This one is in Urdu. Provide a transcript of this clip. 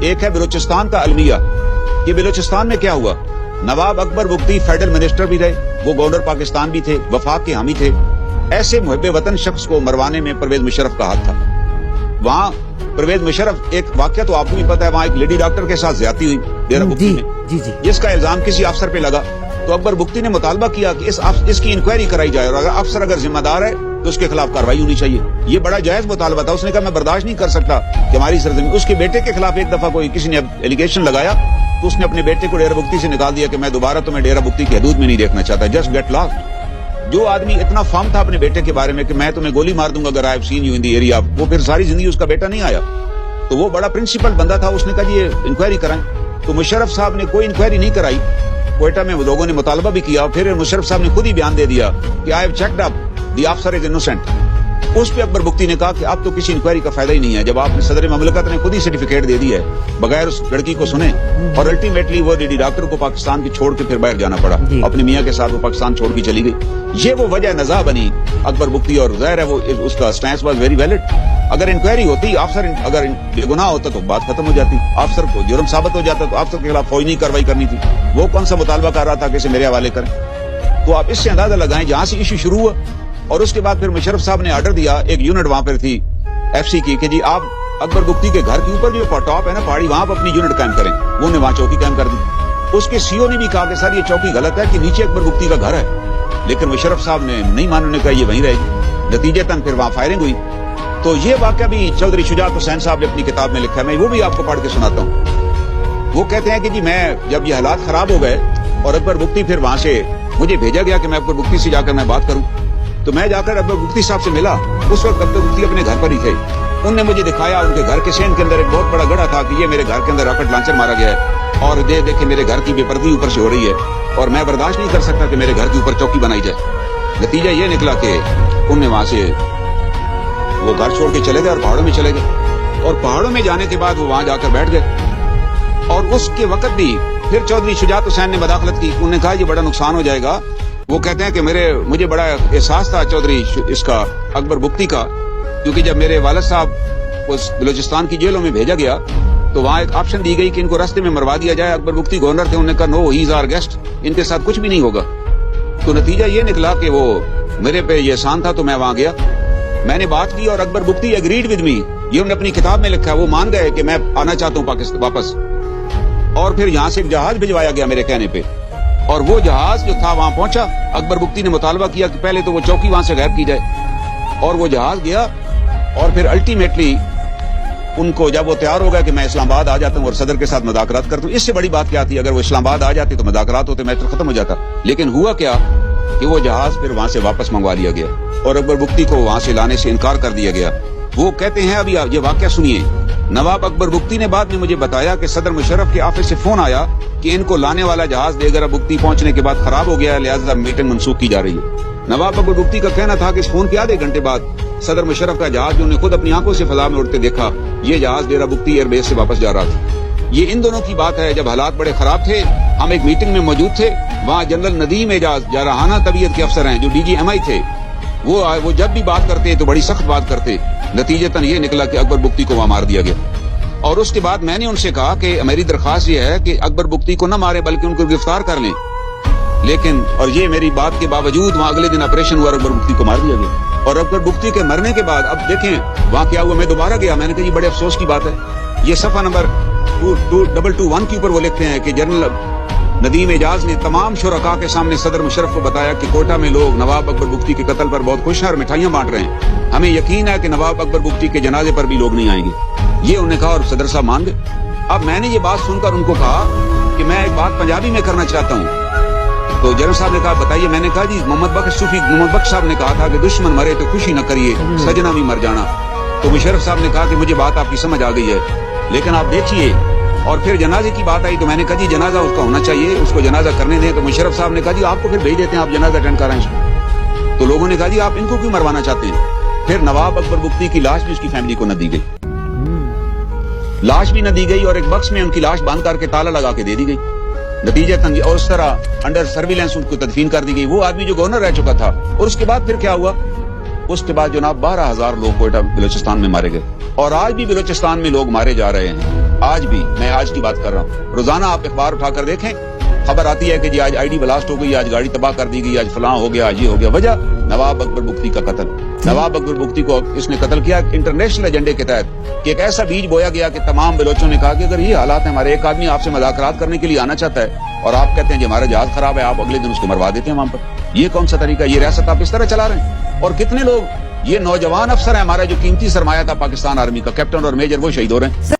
ایک ہے بلوچستان کا المیہ. کہ بلوچستان میں کیا ہوا؟ نواب اکبر بگٹی فیڈرل منسٹر بھی رہے, وہ گورنر پاکستان بھی تھے, وفاق کے حامی تھے. ایسے محب وطن شخص کو مروانے میں پرویز مشرف کا ہاتھ تھا. وہاں پرویز مشرف, ایک واقعہ تو آپ کو بھی پتا ہے, وہاں ایک لیڈی ڈاکٹر کے ساتھ زیادتی ہوئی ڈیرہ بگٹی میں, جس کا الزام کسی افسر پہ لگا. تو اکبر بگٹی نے مطالبہ کیا کہ اس کی انکوائری کرائی جائے, اور اگر افسر اگر ذمہ دار ہے تو اس کے خلاف کارروائی ہونی چاہیے. یہ بڑا جائز مطالبہ تھا. اس نے کہا میں برداشت نہیں کر سکتا کہ ہماری سرزمین. اس کے بیٹے کے خلاف ایک دفعہ کسی نے ایلیگیشن لگایا تو اس نے اپنے بیٹے کو ڈیرہ بگٹی سے نکال دیا کہ میں دوبارہ تمہیں ڈیرہ بگٹی کی حدود میں نہیں دیکھنا چاہتا. Just get lost. جو آدمی اتنا فارم تھا اپنے بیٹے کے بارے میں کہ میں تمہیں گولی مار دوں گا اگر I have seen you in the area, وہ پھر ساری زندگی اس کا بیٹا نہیں آیا. تو وہ بڑا پرنسپل بندہ تھا. اس نے کہا جی یہ انکوائری کرائیں. تو مشرف صاحب نے کوئی انکوائری نہیں کرائی. کوئٹہ میں لوگوں نے مطالبہ بھی کیا, پھر مشرف صاحب نے خود ہی بیان دے دیا کہ I have checked up the officer is innocent. اس پہ اکبر بگٹی نے کہا کہ اب تو کسی انکوائری کا فائدہ ہی نہیں ہے, جب آپ نے صدر مملکت نے خود ہی سرٹیفکیٹ دے دی ہے بغیر اس لڑکی کو سنے. اور الٹیمیٹلی وہ لیڈی ڈاکٹر کو پاکستان کی چھوڑ کے پھر باہر جانا پڑا. اپنے میاں کے ساتھ وہ پاکستان چھوڑ کے چلی گئی. یہ وہ وجہ نزاع بنی اکبر بگٹی, اور ظاہر ہے وہ اس کا سٹینس واز ویری ویلڈ. اگر انکوائری ہوتی, افسر اگر بے گناہ ہوتا تو بات ختم ہو جاتی, افسر کو جرم ثابت ہو جاتا تو افسر کے خلاف فوجی کارروائی کرنی تھی. وہ کون سا مطالبہ کر رہا تھا کہ اسے میرے حوالے کریں. تو آپ اس سے اندازہ لگائیں جہاں سے ایشو شروع ہوا. اور اس کے بعد پھر مشرف صاحب نے آرڈر دیا, ایک یونٹ وہاں پر تھی ایف سی کی, کہ جی آپ اکبر بگٹی کے گھر کے اوپر جو ٹاپ ہے نا پہاڑی, وہاں پر اپنی یونٹ قائم کریں. وہ نے وہاں چوکی قائم کر دی. اس کے سی او نے بھی کہا کہ سر یہ چوکی غلط ہے کہ نیچے اکبر بگٹی کا گھر ہے, لیکن مشرف صاحب نے نہیں مانا, انہوں نے کہا یہ وہیں رہے گی. نتیجتاً پھر وہاں فائرنگ ہوئی. تو یہ واقعہ بھی چودھری شجاعت حسین صاحب نے اپنی کتاب میں لکھا ہے, میں وہ بھی آپ کو پڑھ کے سناتا ہوں. وہ کہتے ہیں کہ جی میں جب یہ حالات خراب ہو گئے اور اکبر بگٹی پھر وہاں سے مجھے بھیجا گیا کہ میں اکبر بگٹی سے جا کر میں بات کروں, تو میں جا کر اکبر بگٹی صاحب سے ملا. اس وقت اکبر بگٹی اپنے گھر پر ہی تھے. انہوں نے مجھے دکھایا ان کے گھر کے سین کے اندر ایک بہت بڑا گڑھا تھا کہ یہ میرے گھر کے اندر راکٹ لانچر مارا گیا ہے, اور دیکھیں میرے گھر کی بے پردگی اوپر سے ہو رہی ہے, اور میں برداشت نہیں کر سکتا کہ میرے گھر کے اوپر چوکی بنائی جائے. نتیجہ یہ نکلا کہ انہوں نے وہاں سے وہ گھر چھوڑ کے چلے گئے اور پہاڑوں میں چلے گئے. اور پہاڑوں میں جانے کے بعد وہ وہاں جا کر بیٹھ گئے. اور اس کے وقت بھی پھر چودھری شجاعت حسین نے مداخلت کی. انہوں نے کہا یہ بڑا نقصان ہو جائے گا. وہ کہتے ہیں کہ مجھے بڑا احساس تھا چودھری اس کا اکبر بگٹی کا, کیونکہ جب میرے والد صاحب اس بلوچستان کی جیلوں میں بھیجا گیا تو وہاں ایک آپشن دی گئی کہ ان کو راستے میں مروا دیا جائے. اکبر بگٹی گورنر تھے, انہوں نے کہا نو ہی از آور گیسٹ, ان کے ساتھ کچھ بھی نہیں ہوگا. تو نتیجہ یہ نکلا کہ وہ میرے پہ یہ احسان تھا, تو میں وہاں گیا, میں نے بات کی, اور Akbar Bugti agreed with me. یہ انہوں نے اپنی کتاب میں لکھا ہے. وہ مان گئے کہ میں آنا چاہتا ہوں پاکستان واپس. اور پھر یہاں سے ایک جہاز بھجوایا گیا میرے کہنے پہ, اور وہ جہاز جو تھا وہاں پہنچا. اکبر بگٹی نے مطالبہ کیا کہ پہلے تو وہ چوکی وہاں سے غائب کی جائے, اور وہ جہاز گیا. اور پھر الٹیمیٹلی ان کو جب وہ تیار ہو گیا کہ میں اسلام آباد آ جاتا ہوں اور صدر کے ساتھ مذاکرات کرتا ہوں, اس سے بڑی بات کیا تھی, اگر وہ اسلام آباد آ جاتے تو مذاکرات ہوتے, میٹر ختم ہو جاتا. لیکن ہوا کیا کہ وہ جہاز پھر وہاں سے واپس منگوا لیا گیا, اور اکبر بگٹی کو وہاں سے لانے سے انکار کر دیا گیا. وہ کہتے ہیں, ابھی یہ واقعہ سنیے, نواب اکبر بگٹی نے بعد میں مجھے بتایا کہ صدر مشرف کے آفس سے فون آیا کہ ان کو لانے والا جہاز دے کر بگٹی پہنچنے کے بعد خراب ہو گیا ہے, لہذا میٹنگ منسوخ کی جا رہی ہے. نواب اکبر بگٹی کا کہنا تھا کہ اس فون کے آدھے گھنٹے بعد صدر مشرف کا جہاز جو انہوں نے خود اپنی آنکھوں سے فضا میں اڑتے دیکھا, یہ جہاز ڈیرہ بگٹی ایئر بیس سے واپس جا رہا تھا. یہ ان دونوں کی بات ہے جب حالات بڑے خراب تھے. ہم ایک میٹنگ میں موجود تھے, وہاں جنرل ندیم اعجاز جارحانہ طبیعت کے افسر ہیں جو ڈی جی ایم آئی تھے, وہ جب بھی بات کرتے تو بڑی سخت بات کرتے. نتیجتاً یہ نکلا کہ اکبر بگٹی کو وہاں مار دیا گیا. اور اس کے بعد میں نے ان سے کہا کہ میری درخواست یہ ہے کہ اکبر بگٹی کو نہ مارے بلکہ ان کو گرفتار کر لیں. لیکن اور یہ میری بات کے باوجود وہاں اگلے دن آپریشن ہوا, اکبر بگٹی کو مار دیا گیا. اور اکبر بگٹی کے مرنے کے بعد اب دیکھیں وہاں کیا ہوا. میں دوبارہ گیا, میں نے کہا یہ بڑے افسوس کی بات ہے. یہ صفحہ نمبر 2221 کے اوپر وہ لکھتے ہیں کہ جنرل ندیم اعجاز نے تمام شرکاء کے سامنے صدر مشرف کو بتایا کہ کوئٹہ میں لوگ نواب اکبر بگٹی کے قتل پر بہت خوش ہیں اور مٹھائیاں بانٹ رہے ہیں. ہمیں یقین ہے کہ نواب اکبر بگٹی کے جنازے پر بھی لوگ نہیں آئیں گے. یہ انہوں نے کہا اور صدر صاحب مان گئے. اب میں نے یہ بات سن کر ان کو کہا کہ میں ایک بات پنجابی میں کرنا چاہتا ہوں. تو جنرل صاحب نے کہا بتائیے. میں نے کہا جی محمد بخش صاحب نے کہا تھا کہ دشمن مرے تو خوشی نہ کریے, سجنا بھی مر جانا. تو مشرف صاحب نے کہا کہ مجھے بات آپ کی سمجھ آ گئی ہے, لیکن آپ دیکھیے. اور پھر جنازے کی بات آئی تو میں نے کہا جی جنازہ اس کا ہونا چاہیے, اس کو جنازہ کرنے دیں. تو مشرف صاحب نے کہا جی آپ کو پھر بھیج دیتے ہیں, آپ جنازہ اٹینڈ کرائیں. تو لوگوں نے کہا جی آپ ان کو کیوں مروانا چاہتے ہیں. پھر نواب اکبر بگٹی کی لاش بھی اس کی فیملی کو نہ دی گئی, لاش بھی نہ دی گئی, اور ایک بکس میں ان کی لاش باندھ کر کے تالا لگا کے دے دی گئی. نتیجتاً اور اس طرح انڈر سرویلنس ان کو تدفین کر دی گئی. وہ آدمی جو گورنر رہ چکا تھا. اور اس کے بعد پھر کیا ہوا, اس کے بعد جناب 12,000 لوگ کوئٹہ بلوچستان میں مارے گئے, اور آج بھی بلوچستان میں لوگ مارے جا رہے ہیں. آج بھی میں آج کی بات کر رہا ہوں، روزانہ آپ اخبار اٹھا کر دیکھیں، خبر آتی ہے کہ جی آج آئی ڈی بلاسٹ ہو گئی، آج گاڑی تباہ کر دی گئی، آج فلاں ہو گیا، آج یہ ہو گیا. وجہ نواب اکبر بگٹی کا قتل. نواب اکبر بگٹی کو اس نے قتل کیا انٹرنیشنل ایجنڈے کے تحت کہ ایک ایسا بیج بویا گیا کہ تمام بلوچوں نے کہا کہ اگر یہ حالات ہیں، ہمارے ایک آدمی آپ سے مذاکرات کرنے کے لیے آنا چاہتا ہے اور آپ کہتے ہیں کہ ہمارا جہاز خراب ہے، آپ اگلے دن اس کو مروا دیتے ہیں وہاں پر. یہ کون سا طریقہ؟ یہ ریاست آپ اس طرح چلا رہے ہیں. اور کتنے لوگ، یہ نوجوان افسر ہیں ہمارا جو قیمتی سرمایہ تھا پاکستان آرمی کا، کیپٹن اور میجر، وہ شہید ہو رہے ہیں.